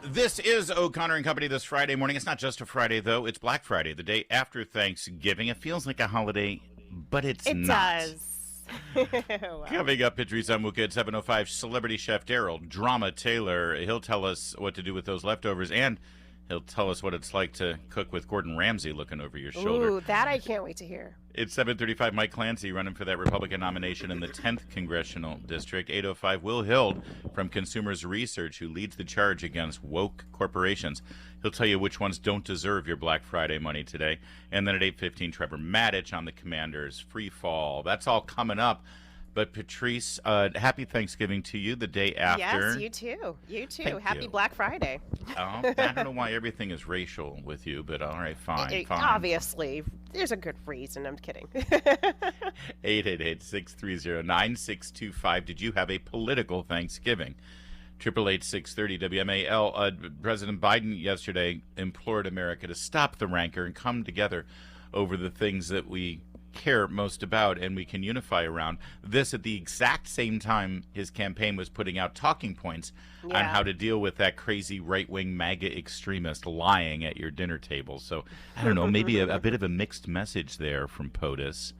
This is O'Connor and Company this Friday morning. It's not just a Friday, though. It's Black Friday, the day after Thanksgiving. It feels like a holiday, but it's not. It does. Wow. Coming up, Patrice Amuka at 7:05, celebrity chef Daryl Drama Taylor. He'll tell us what to do with those leftovers, and he'll tell us what it's like to cook with Gordon Ramsay looking over your shoulder. Ooh, that I can't wait to hear. It's 7:35. Mike Clancy running for that Republican nomination in the 10th Congressional District. 8:05. Will Hild from Consumers Research, who leads the charge against woke corporations. He'll tell you which ones don't deserve your Black Friday money today. And then at 8:15, Trevor Maddich on the Commanders' free fall. That's all coming up. But Patrice, happy Thanksgiving to you the day after. Yes, you too. You too. Thank Happy you. Black Friday. I don't know why everything is racial with you, but all right, fine. Obviously, there's a good reason. I'm kidding. 888-630-9625. Did you have a political Thanksgiving? 888-630 WMAL. President Biden yesterday implored America to stop the rancor and come together over the things that we care most about and we can unify around. This at the exact same time his campaign was putting out talking points on how to deal with that crazy right-wing MAGA extremist lying at your dinner table. So I don't know, maybe a bit of a mixed message there from POTUS.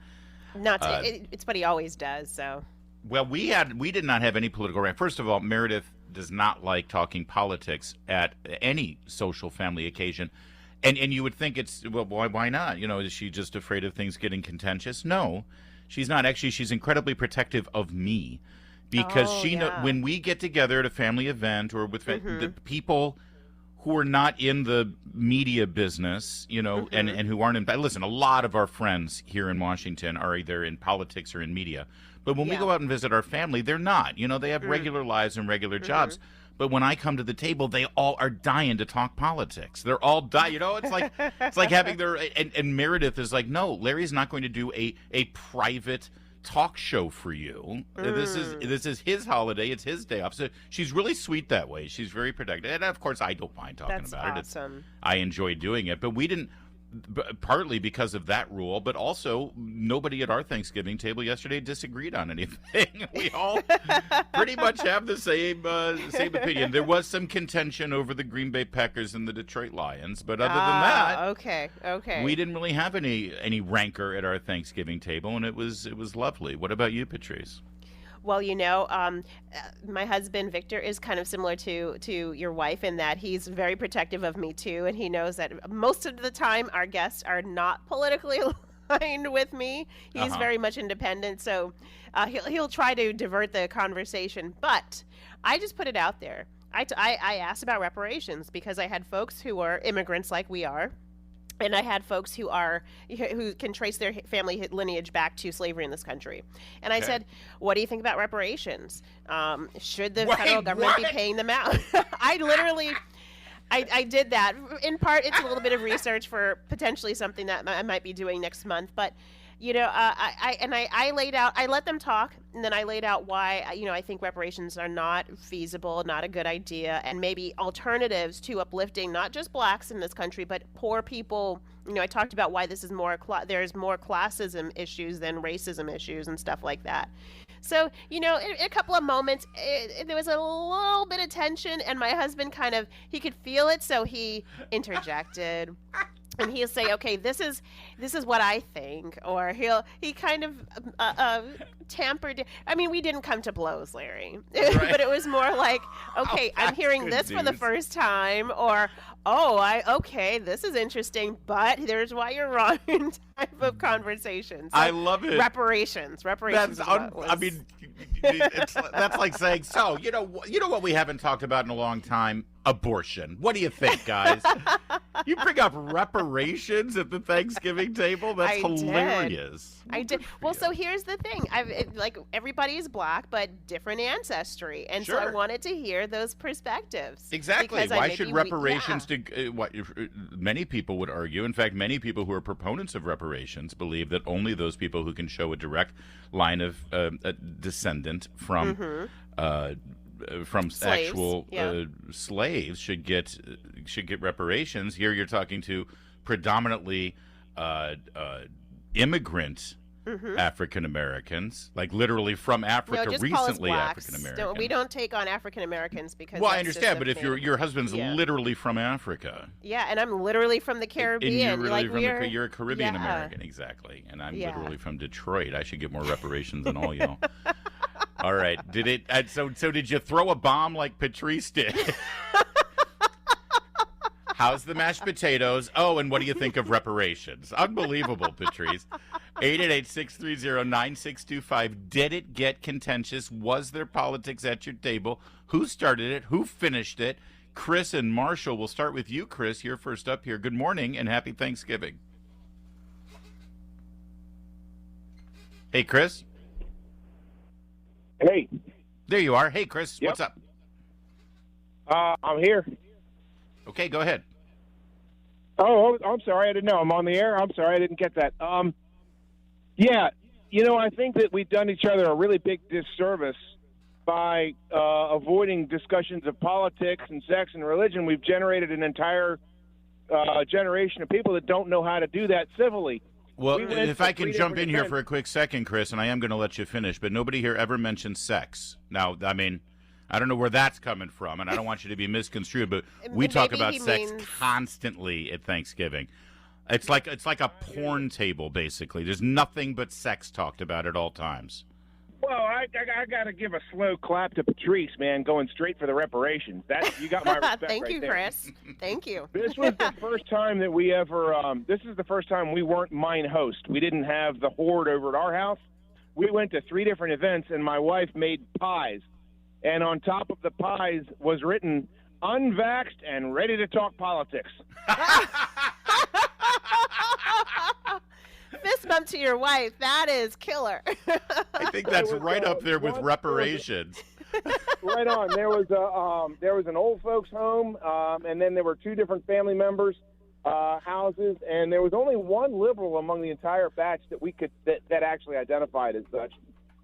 It's what he always does. So well, we did not have any political rant. First of all, Meredith does not like talking politics at any social family occasion. And you would think it's, well, why not? You know, is she just afraid of things getting contentious? No, she's not. Actually, she's incredibly protective of me because when we get together at a family event or with the people who are not in the media business, you know, and who aren't in, listen, a lot of our friends here in Washington are either in politics or in media. But when we go out and visit our family, they're not. You know, they have regular lives and regular jobs. But when I come to the table, they all are dying to talk politics. They're all dying. You know, it's like having their and Meredith is like, no, Larry's not going to do a private talk show for you. This is his holiday. It's his day off. So she's really sweet that way. She's very protective. And of course, I don't mind talking about it. Awesome. I enjoy doing it. But we didn't. Partly because of that rule, but also nobody at our Thanksgiving table yesterday disagreed on anything. We all pretty much have the same opinion. There was some contention over the Green Bay Packers and the Detroit Lions, but other than that, okay, we didn't really have any rancor at our Thanksgiving table, and it was lovely. What about you, Patrice? Well, you know, my husband, Victor, is kind of similar to your wife in that he's very protective of me, too. And he knows that most of the time our guests are not politically aligned with me. He's very much independent. So he'll try to divert the conversation. But I just put it out there. I asked about reparations because I had folks who are immigrants like we are. And I had folks who can trace their family lineage back to slavery in this country. And I said, what do you think about reparations? Should the federal government be paying them out? I did that. In part, it's a little bit of research for potentially something that I might be doing next month. But, you know, I laid out, I let them talk, and then I laid out why, you know, I think reparations are not feasible, not a good idea, and maybe alternatives to uplifting not just blacks in this country, but poor people. You know, I talked about why this is there's more classism issues than racism issues and stuff like that. So, you know, in a couple of moments, there was a little bit of tension, and my husband he could feel it, so he interjected. And he'll say, okay, this is what I think, or he kind of tampered. I mean, we didn't come to blows, Larry, but it was more like, okay, I'm hearing this for the first time, or okay, this is interesting, but here's why you're wrong. Type of conversations. So, I love it. Reparations. I mean, that's like saying, so you know what we haven't talked about in a long time. Abortion. What do you think, guys? You bring up reparations at the Thanksgiving table? That's hilarious. I did. Well, so here's the thing. Like everybody's black, but different ancestry, and so I wanted to hear those perspectives. Exactly. Why should reparations? Many people would argue. In fact, many people who are proponents of reparations believe that only those people who can show a direct line of a descendant from slaves. Actual slaves should get reparations. Here you're talking to predominantly immigrant African Americans, like literally from Africa, No, just call us recently blacks. African Americans. We don't take on African Americans because. Well, I that's just understand, a but if thing. your husband's Yeah. literally from Africa, Yeah, and I'm literally from the and Caribbean. you're like really we're, you're a Caribbean yeah. American, exactly, and I'm Yeah. literally from Detroit. I should get more reparations than all y'all. All right, did it? So did you throw a bomb like Patrice did? How's the mashed potatoes? Oh, and what do you think of reparations? Unbelievable, Patrice. 888-630-9625. Did it get contentious? Was there politics at your table? Who started it? Who finished it? Chris and Marshall. We'll start with you, Chris. You're first up here. Good morning and happy Thanksgiving. Hey, Chris. Hey, There you are. Hey, Chris. Yep. What's up? I'm here. Okay, go ahead. Oh, I'm sorry. I didn't know. I'm on the air. I'm sorry. I didn't get that. Yeah, I think that we've done each other a really big disservice by avoiding discussions of politics and sex and religion. We've generated an entire generation of people that don't know how to do that civilly. Well, We went if to I can 3 jump in different here events. for a quick second, Chris, and I am going to let you finish, but nobody here ever mentioned sex. Now, I mean, I don't know where that's coming from, and I don't want you to be misconstrued, but we talk Maybe about he sex means- constantly at Thanksgiving. It's like a porn table, basically. There's nothing but sex talked about at all times. Well, I got to give a slow clap to Patrice, man, going straight for the reparations. You got my respect Thank right you, there. Chris. Thank you. This was the first time that we ever. This is the first time we weren't mine host. We didn't have the horde over at our house. We went to 3 different events, and my wife made pies. And on top of the pies was written, "Unvaxxed and ready to talk politics." Fist bump to your wife. That is killer. I think that's was, right up there with one- reparations. Right on. There was an old folks home, and then there were 2 different family members' houses, and there was only one liberal among the entire batch that actually identified as such,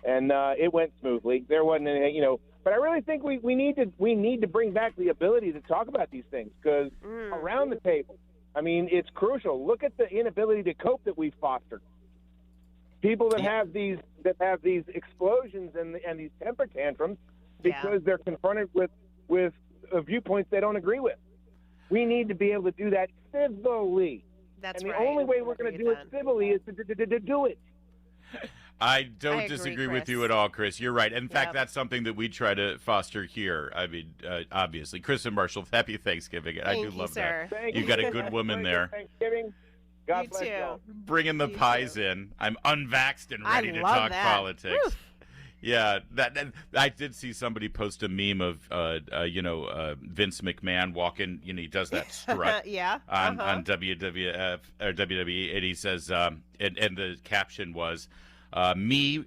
and it went smoothly. There wasn't any, But I really think we need to bring back the ability to talk about these things because around the table, I mean, it's crucial. Look at the inability to cope that we've fostered. People that have these explosions and these temper tantrums because they're confronted with viewpoints they don't agree with. We need to be able to do that civilly. That's and right. the only way we're going to do it civilly is to do it. I don't I agree, disagree with Chris. you at all, Chris. You're right. In fact, Yep. that's something that we try to foster here. I mean, obviously. Chris and Marshall, happy Thanksgiving. I do Thank you, love sir. that. Thank You you. got a good woman Have a there. good Thanksgiving. God You bless too. y'all. Bringing the You pies too. in. I'm unvaxxed and I ready to love talk that. politics. Woof. Yeah, that I did see somebody post a meme of Vince McMahon walking. He does that strut Yeah. on WWF or WWE, and he says, and the caption was, "Me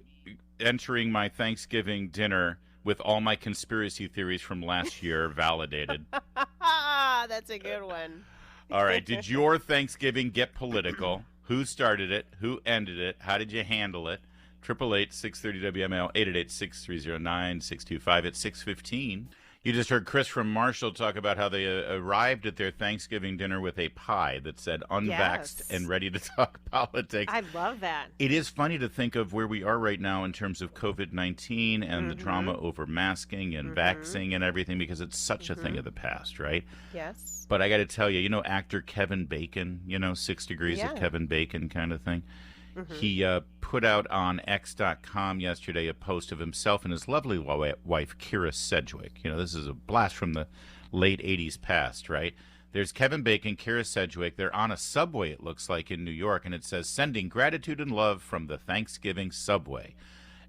entering my Thanksgiving dinner with all my conspiracy theories from last year validated." That's a good one. All right, did your Thanksgiving get political? Who started it? Who ended it? How did you handle it? 888-630-WMAL, 888-630-9625 at 6:15. You just heard Chris from Marshall talk about how they arrived at their Thanksgiving dinner with a pie that said unvaxxed Yes. and ready to talk politics. I love that. It is funny to think of where we are right now in terms of COVID-19 and the drama over masking and vaxxing and everything because it's such a thing of the past, right? Yes. But I got to tell you, actor Kevin Bacon, 6 Degrees of Yeah. Kevin Bacon kind of thing. He put out on X.com yesterday a post of himself and his lovely wife, Kira Sedgwick. This is a blast from the late 80s past, right? There's Kevin Bacon, Kira Sedgwick. They're on a subway, it looks like, in New York, and it says, "Sending gratitude and love from the Thanksgiving subway."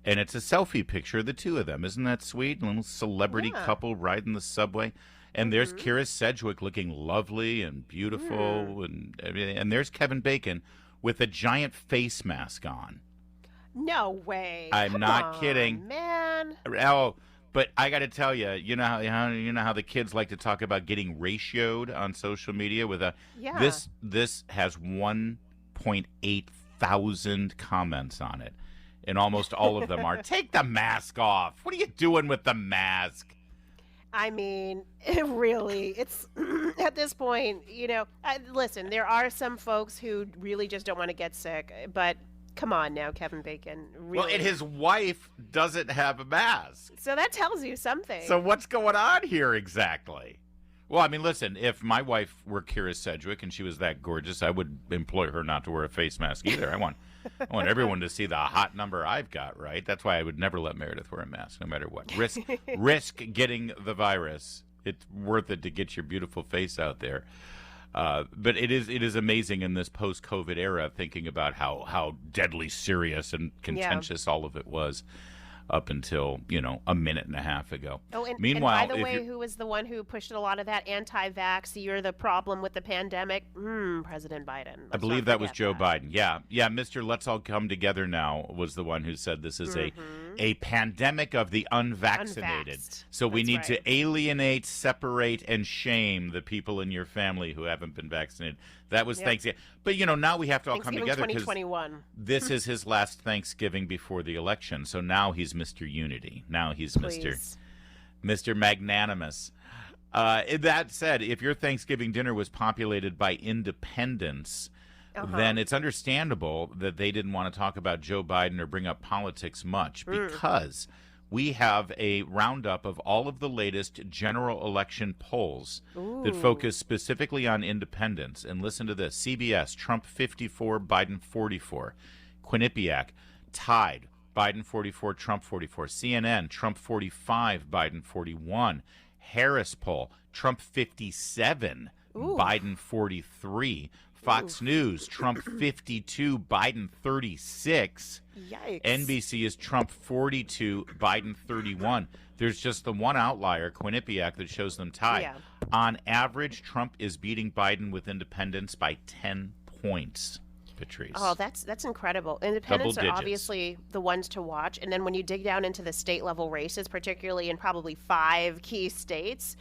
And it's a selfie picture of the two of them. Isn't that sweet? A little celebrity Yeah. couple riding the subway. And there's Kira Sedgwick looking lovely and beautiful, and everything. And there's Kevin Bacon with a giant face mask on. No way. I'm Come not on, kidding. man. Oh, but I got to tell you, you know how the kids like to talk about getting ratioed on social media with Yeah. This has 1.8 thousand comments on it, and almost all of them are take the mask off. What are you doing with the mask? I mean, it's at this point, listen, there are some folks who really just don't want to get sick, but Come on now, Kevin Bacon. Really? Well, and his wife doesn't have a mask. So that tells you something. So what's going on here exactly? Well, I mean, listen, if my wife were Kira Sedgwick and she was that gorgeous, I would employ her not to wear a face mask either. I want everyone to see the hot number I've got, right? That's why I would never let Meredith wear a mask, no matter what. Risk getting the virus. It's worth it to get your beautiful face out there. But it is amazing in this post-COVID era, thinking about how deadly serious and contentious all of it was up until, a minute and a half ago. Oh, and meanwhile, and by the way, who was the one who pushed a lot of that anti-vax, you're the problem with the pandemic? President Biden. I believe that was Joe Biden. Yeah, Mr. Let's All Come Together Now was the one who said this is a pandemic of the unvaccinated. So we need to alienate, separate, and shame the people in your family who haven't been vaccinated. That was Thanksgiving. But, now we have to all come together because this is his last Thanksgiving before the election. So now he's Mr. Unity. Now he's Mr. Magnanimous. That said, if your Thanksgiving dinner was populated by independents, then it's understandable that they didn't want to talk about Joe Biden or bring up politics much because we have a roundup of all of the latest general election polls that focus specifically on independents. And listen to this. CBS, Trump 54, Biden 44. Quinnipiac, tied, Biden 44, Trump 44. CNN, Trump 45, Biden 41. Harris poll, Trump 57, Biden 43. Fox News, Trump 52, Biden 36. Yikes. NBC is Trump 42, Biden 31. There's just the one outlier, Quinnipiac, that shows them tied. Yeah. On average, Trump is beating Biden with independents by 10 points. Patrice. Oh, that's incredible. Independents are obviously the ones to watch. And then when you dig down into the state level races, particularly in probably 5 key states,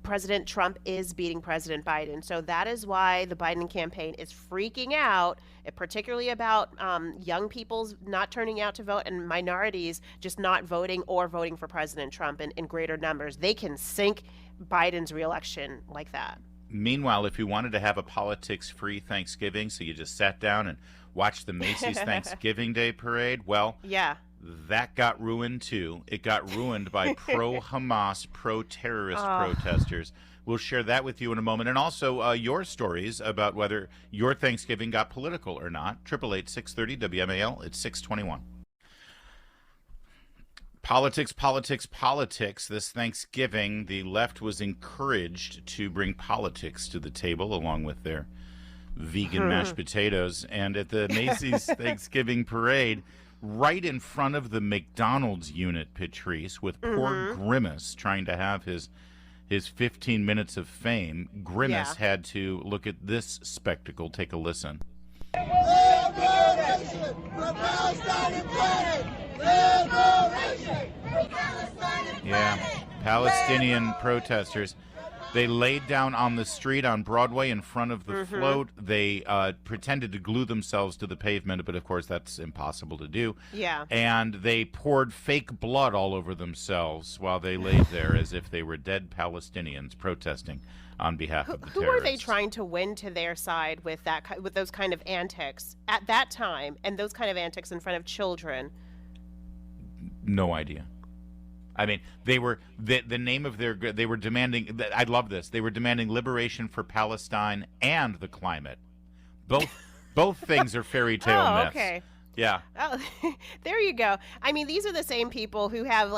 President Trump is beating President Biden. So that is why the Biden campaign is freaking out, particularly about young people's not turning out to vote and minorities just not voting or voting for President Trump in greater numbers. They can sink Biden's reelection like that. Meanwhile, if you wanted to have a politics-free Thanksgiving, so you just sat down and watched the Macy's Thanksgiving Day Parade, well, that got ruined too. It got ruined by pro-Hamas, pro-terrorist protesters. We'll share that with you in a moment. And also your stories about whether your Thanksgiving got political or not. 888-630 WMAL. It's 621. Politics. This Thanksgiving, the left was encouraged to bring politics to the table along with their vegan mashed potatoes. And at the Macy's Thanksgiving parade, right in front of the McDonald's unit, Patrice, with poor Grimace trying to have his 15 minutes of fame, Grimace had to look at this spectacle. Take a listen. Liberation for Palestinian planet! Liberation for Palestinian planet! Palestinian protesters. They laid down on the street on Broadway in front of the float. They pretended to glue themselves to the pavement, but of course that's impossible to do. Yeah. And they poured fake blood all over themselves while they laid there as if they were dead Palestinians protesting on behalf of the terrorists. Who are they trying to win to their side with those kind of antics at that time and those kind of antics in front of children? No idea. I mean, they were the name of they were demanding. I love this. They were demanding liberation for Palestine and the climate. Both things are fairy tale myths. Okay. Yeah. Oh, there you go. I mean, these are the same people who have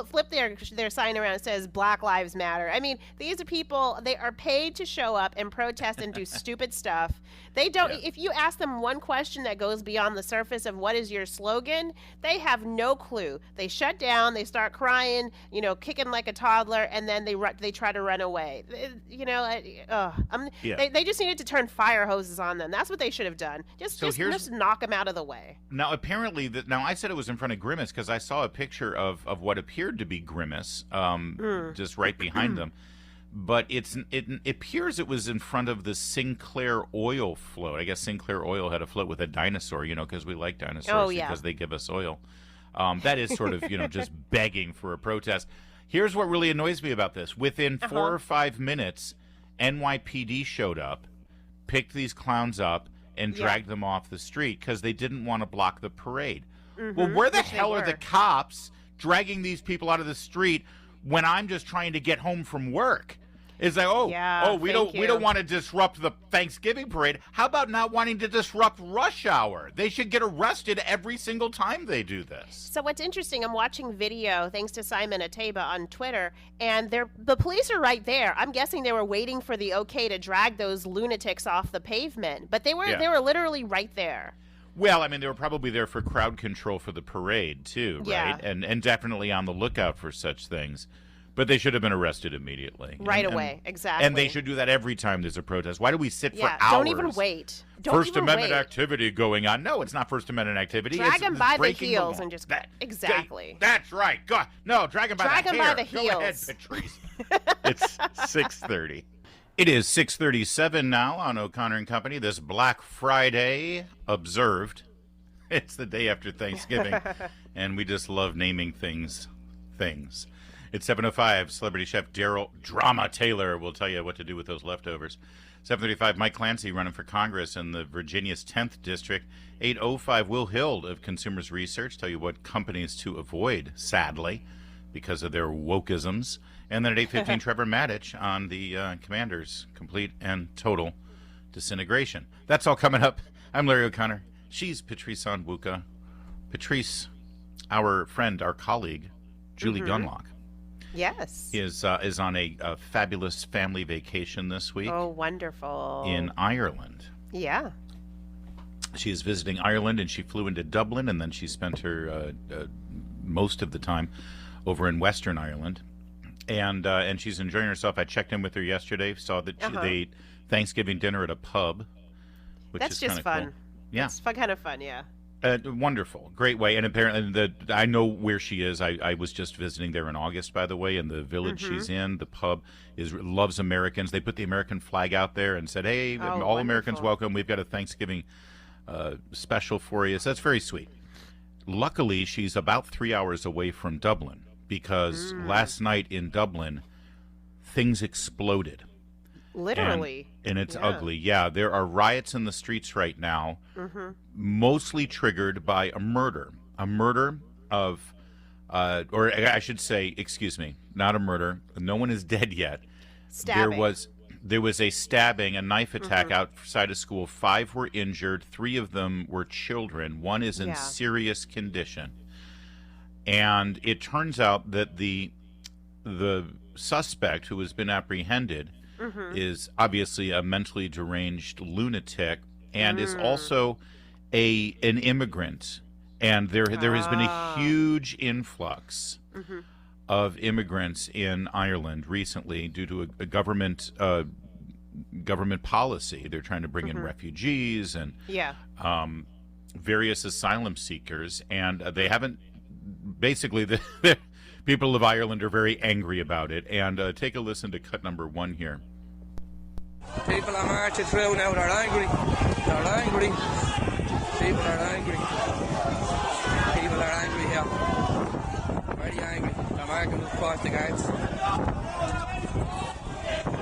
flip their sign around that says Black Lives Matter. I mean, these are people, they are paid to show up and protest and do stupid stuff. They don't, if you ask them one question that goes beyond the surface of what is your slogan, they have no clue. They shut down, they start crying, kicking like a toddler, and then they try to run away. They just needed to turn fire hoses on them. That's what they should have done. Just knock them out of the way. Now, apparently, I said it was in front of Grimace because I saw a picture of what appeared to be Grimace just right behind them. But it appears it was in front of the Sinclair Oil float. I guess Sinclair Oil had a float with a dinosaur, because we like dinosaurs because they give us oil. That is sort of, just begging for a protest. Here's what really annoys me about this. Within 4 or 5 minutes, NYPD showed up, picked these clowns up, and dragged them off the street because they didn't want to block the parade. Well, Mhm, where the which they hell are were. the cops dragging these people out of the street when I'm just trying to get home from work? It's like, we don't want to disrupt the Thanksgiving parade. How about not wanting to disrupt rush hour? They should get arrested every single time they do this. So what's interesting, I'm watching video thanks to Simon Ateba on Twitter, and the police are right there. I'm guessing they were waiting for the okay to drag those lunatics off the pavement, but they were literally right there. Well, I mean, they were probably there for crowd control for the parade too, right? Yeah. And definitely on the lookout for such things. But they should have been arrested immediately. Right away, exactly. And they should do that every time there's a protest. Why do we sit for hours? Don't even wait. First Amendment activity going on. No, it's not First Amendment activity. Drag it's them by the breaking heels law. and just exactly. That's right. Go, no, drag them by Drag the them hair. by the Go ahead, heels. Patrice. It's 6:30. It is 6:37 now on O'Connor and Company. This Black Friday observed. It's the day after Thanksgiving, and we just love naming things. It's 7:05. Celebrity chef Daryl Drama Taylor will tell you what to do with those leftovers. 7:35. Mike Clancy running for Congress in the Virginia's 10th district. 8:05. Will Hild of Consumers Research tell you what companies to avoid, sadly, because of their wokeisms. And then at 8:15, Trevor Maddich on the Commanders' complete and total disintegration. That's all coming up. I'm Larry O'Connor. She's Patrice Onwuka. Patrice, our friend, our colleague, Julie Gunlock, Yes. is on a fabulous family vacation this week. Oh, wonderful. In Ireland. Yeah. She is visiting Ireland, and she flew into Dublin, and then she spent her most of the time over in Western Ireland. And she's enjoying herself. I checked in with her yesterday, saw that they ate Thanksgiving dinner at a pub, which That's is just kind of fun. cool. Yeah. It's kind of fun, yeah. Wonderful. Great way. And apparently, I know where she is. I was just visiting there in August, by the way, in the village she's in. The pub loves Americans. They put the American flag out there and said, hey, all wonderful. Americans welcome. We've got a Thanksgiving special for you. So that's very sweet. Luckily, she's about 3 hours away from Dublin because last night in Dublin, things exploded. Literally. And it's ugly. Yeah, there are riots in the streets right now, mostly triggered by a murder. A murder of, or I should say, excuse me, not a murder. No one is dead yet. Stabbing. There was a stabbing, a knife attack outside a school. 5 were injured. 3 of them were children. 1 is in serious condition. And it turns out that the suspect who has been apprehended is obviously a mentally deranged lunatic and is also an immigrant. And there has been a huge influx of immigrants in Ireland recently due to a government policy. They're trying to bring in refugees and various asylum seekers, and they haven't. Basically, the people of Ireland are very angry about it. And take a listen to cut number 1 here. People are marching through now. They're angry. They're angry. People are angry. People are angry here. Very angry. They're marching across the gates.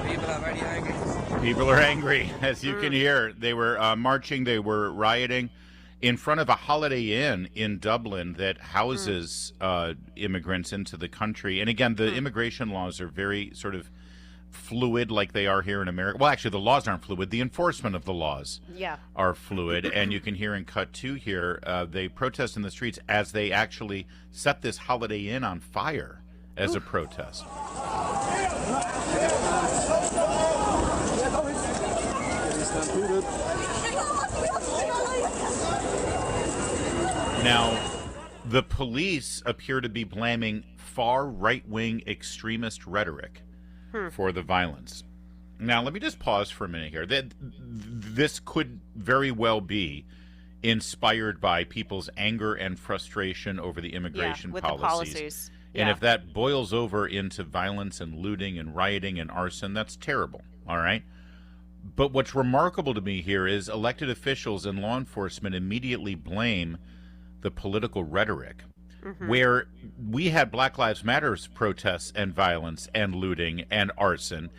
People are very angry. People are angry, as you can hear. They were marching. They were rioting in front of a Holiday Inn in Dublin that houses immigrants into the country. And again, the immigration laws are very sort of fluid like they are here in America. Well, actually, the laws aren't fluid. The enforcement of the laws are fluid. And you can hear in cut 2 here, they protest in the streets as they actually set this Holiday Inn on fire as a protest. Now, the police appear to be blaming far right-wing extremist rhetoric for the violence. Now, let me just pause for a minute here. This could very well be inspired by people's anger and frustration over the immigration with policies. the policies. And if that boils over into violence and looting and rioting and arson, that's terrible, all right? But what's remarkable to me here is elected officials and law enforcement immediately blame the political rhetoric, where we had Black Lives Matter protests and violence and looting and arson,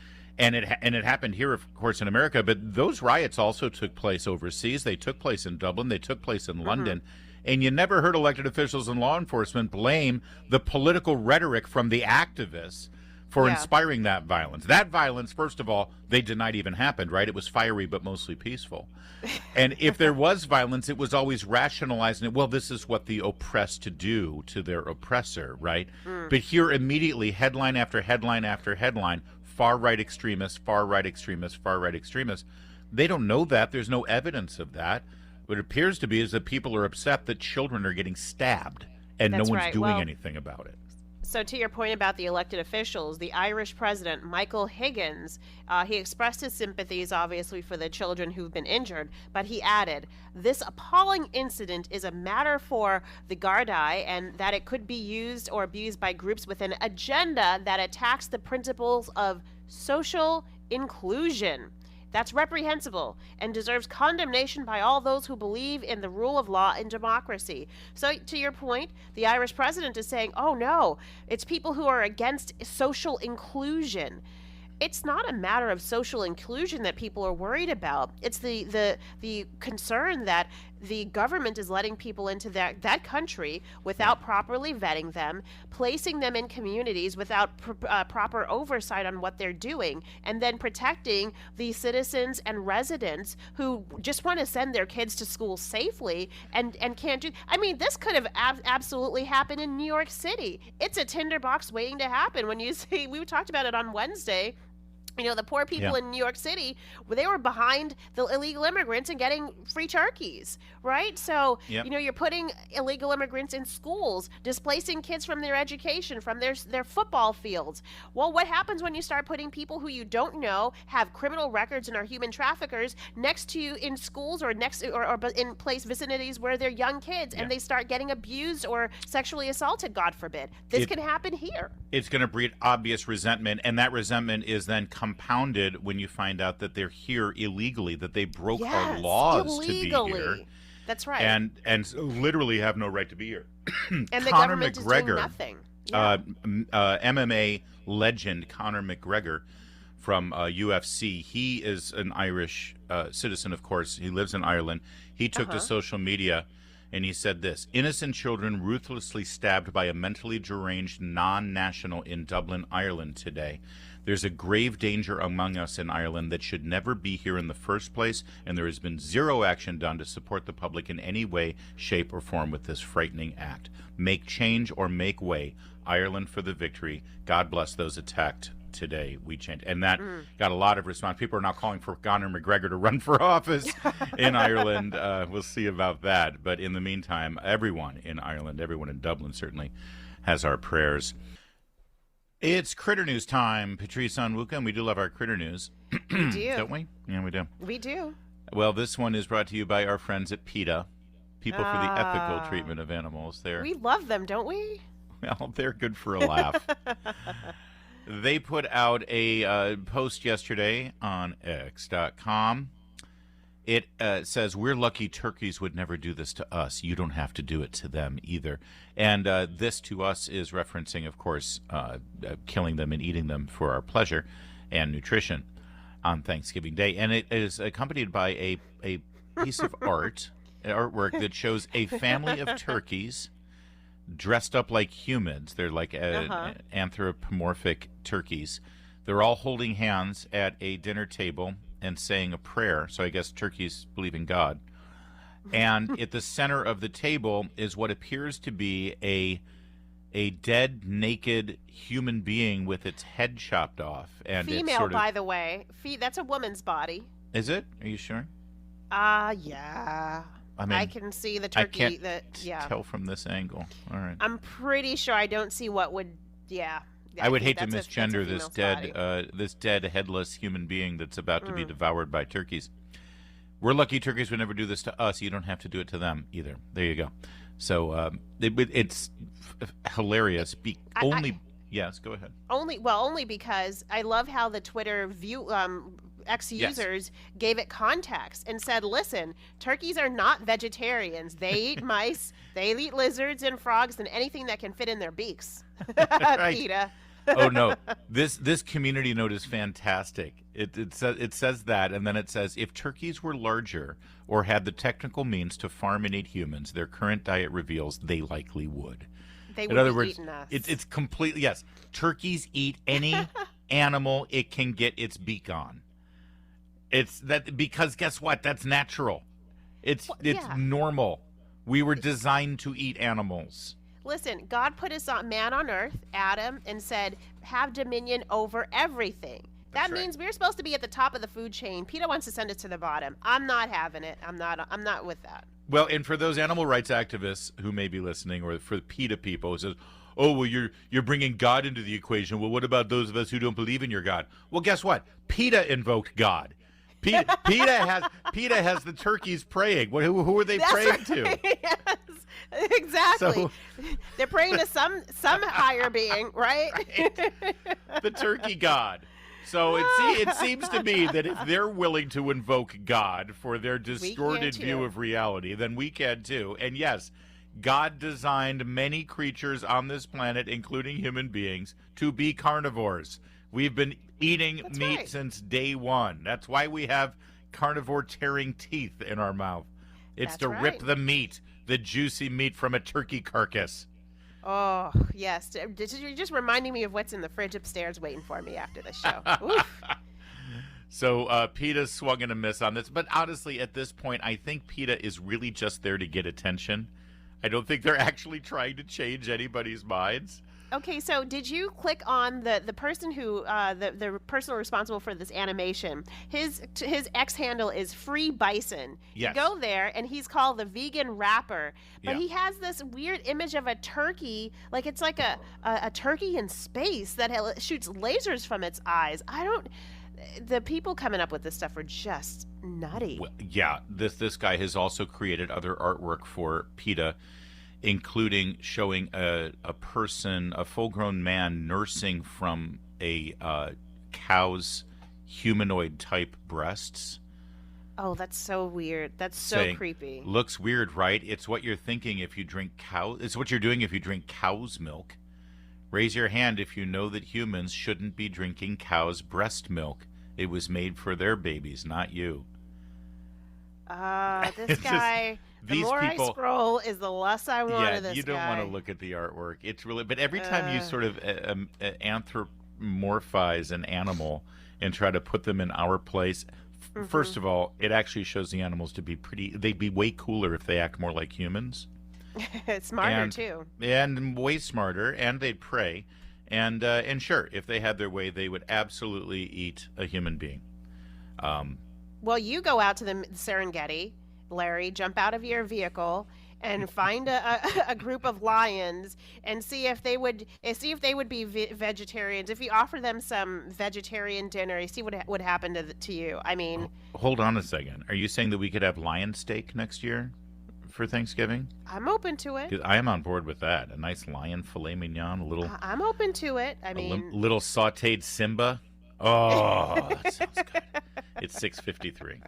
And it happened here, of course, in America. But those riots also took place overseas. They took place in Dublin. They took place in London. And you never heard elected officials and law enforcement blame the political rhetoric from the activists for inspiring that violence. That violence, first of all, they denied even happened, right? It was fiery but mostly peaceful. And if there was violence, it was always rationalizing it. Well, this is what the oppressed do to their oppressor, right? But here, immediately, headline after headline after headline, far-right extremists, far-right extremists, far-right extremists. They don't know that. There's no evidence of that. What it appears to be is that people are upset that children are getting stabbed, and That's no one's right. doing Well, anything about it. So to your point about the elected officials, the Irish president, Michael Higgins, he expressed his sympathies, obviously, for the children who've been injured, but he added, this appalling incident is a matter for the Gardaí and that it could be used or abused by groups with an agenda that attacks the principles of social inclusion. That's reprehensible and deserves condemnation by all those who believe in the rule of law and democracy. So, to your point, the Irish president is saying, oh no, it's people who are against social inclusion. It's not a matter of social inclusion that people are worried about. It's the concern that the government is letting people into that country without properly vetting them, placing them in communities without proper oversight on what they're doing, and then protecting the citizens and residents who just want to send their kids to school safely and can't do. I mean, this could have absolutely happened in New York City. It's a tinderbox waiting to happen. When you see, we talked about it on Wednesday. You know, the poor people in New York City, they were behind the illegal immigrants and getting free turkeys, right? So, you know, you're putting illegal immigrants in schools, displacing kids from their education, from their football fields. Well, what happens when you start putting people who you don't know have criminal records and are human traffickers next to you in schools or in place vicinities where they're young kids and they start getting abused or sexually assaulted, God forbid? This can happen here. It's going to breed obvious resentment, and that resentment is then compounded when you find out that they're here illegally, that they broke our laws illegally. to be here. That's right. And literally have no right to be here. And the Conor government McGregor, is doing nothing. MMA legend Conor McGregor from UFC, he is an Irish citizen, of course. He lives in Ireland. He took to social media and he said this: innocent children ruthlessly stabbed by a mentally deranged non-national in Dublin, Ireland today. There's a grave danger among us in Ireland that should never be here in the first place, and there has been zero action done to support the public in any way, shape, or form with this frightening act. Make change or make way. Ireland for the victory. God bless those attacked today. We change. And that got a lot of response. People are now calling for Conor McGregor to run for office in Ireland. We'll see about that. But in the meantime, everyone in Ireland, everyone in Dublin certainly has our prayers. It's Critter News time, Patrice Onwuka, and we do love our Critter News. We do. Don't we? Yeah, we do. We do. Well, this one is brought to you by our friends at PETA, People for the Ethical Treatment of Animals. We love them, don't we? Well, they're good for a laugh. They put out a post yesterday on X.com. It says, we're lucky turkeys would never do this to us. You don't have to do it to them either. And this to us is referencing, of course, killing them and eating them for our pleasure and nutrition on Thanksgiving Day. And it is accompanied by a piece of artwork that shows a family of turkeys dressed up like humans. They're like anthropomorphic turkeys. They're all holding hands at a dinner table and saying a prayer. So I guess turkeys believe in God. And at the center of the table is what appears to be a dead, naked human being with its head chopped off. And female, it's sort of, by the way. That's a woman's body. Is it? Are you sure? Yeah. I mean, I can see the turkey. I can't tell from this angle. All right. I'm pretty sure I don't see what would. Yeah. I would hate to misgender this dead headless human being that's about to be devoured by turkeys. We're lucky turkeys would never do this to us. You don't have to do it to them either. There you go. So it's hilarious. Yes, go ahead. Only because I love how the Twitter ex-users gave it context and said, listen, turkeys are not vegetarians. They eat mice, they eat lizards and frogs and anything that can fit in their beaks. Right. PETA. Oh no, this community note is fantastic. It says that, and then it says if turkeys were larger or had the technical means to farm and eat humans, their current diet reveals they likely would. They In would other be words, eating us. it's completely yes. Turkeys eat any animal it can get its beak on. It's that because guess what? That's natural. It's yeah. normal. We were designed to eat animals. Listen, God put his man on earth, Adam, and said, have dominion over everything. That's That right. means we're supposed to be at the top of the food chain. PETA wants to send us to the bottom. I'm not having it. I'm not with that. Well, and for those animal rights activists who may be listening, or for the PETA people who says, "Oh, well, you're bringing God into the equation." Well, what about those of us who don't believe in your God? Well, guess what? PETA invoked God. PETA has the turkeys praying. Who are they praying to? Yes, exactly. So- They're praying to some higher being, right? The turkey god. So it seems to me that if they're willing to invoke God for their distorted too. view of reality, then we can too. And yes, God designed many creatures on this planet, including human beings, to be carnivores. We've been eating meat right. since day one. That's why we have carnivore tearing teeth in our mouth. It's That's to right. rip the meat, the juicy meat from a turkey carcass. Oh, yes. You're just reminding me of what's in the fridge upstairs waiting for me after the show. Oof. So PETA swung and a miss on this. But honestly, at this point, I think PETA is really just there to get attention. I don't think they're actually trying to change anybody's minds. Okay, so did you click on the person who the person responsible for this animation? His X handle is Free Bison. Yes. You go there, and he's called the Vegan Rapper, but Yeah. he has this weird image of a turkey, like it's like a turkey in space that shoots lasers from its eyes. The people coming up with this stuff are just nutty. Well, yeah, this guy has also created other artwork for PETA, including showing a person, a full-grown man, nursing from a cow's humanoid-type breasts. Oh, that's so weird. That's so Saying, creepy. Looks weird, right? It's what you're thinking if you drink cow. It's what you're doing if you drink cow's milk. Raise your hand if you know that humans shouldn't be drinking cow's breast milk. It was made for their babies, not you. This It's just- the these more people- I scroll, is the less I want Yeah, of this you don't guy. want to look at the artwork. It's really, but every time you sort of anthropomorphize an animal and try to put them in our place, first of all, it actually shows the animals to be they'd be way cooler if they act more like humans. It's smarter and, too. And way smarter, and they'd pray. And sure, if they had their way, they would absolutely eat a human being. Well, you go out to the Serengeti, Larry, jump out of your vehicle and find a group of lions and see if they would be vegetarians. If you offer them some vegetarian dinner, see what would happen to you. I mean, Hold on a second. Are you saying that we could have lion steak next year for Thanksgiving? I'm open to it. 'Cause I am on board with that. A nice lion filet mignon, a little I'm open to it. I mean, little sautéed Simba. Oh, that sounds good. It's 6:53.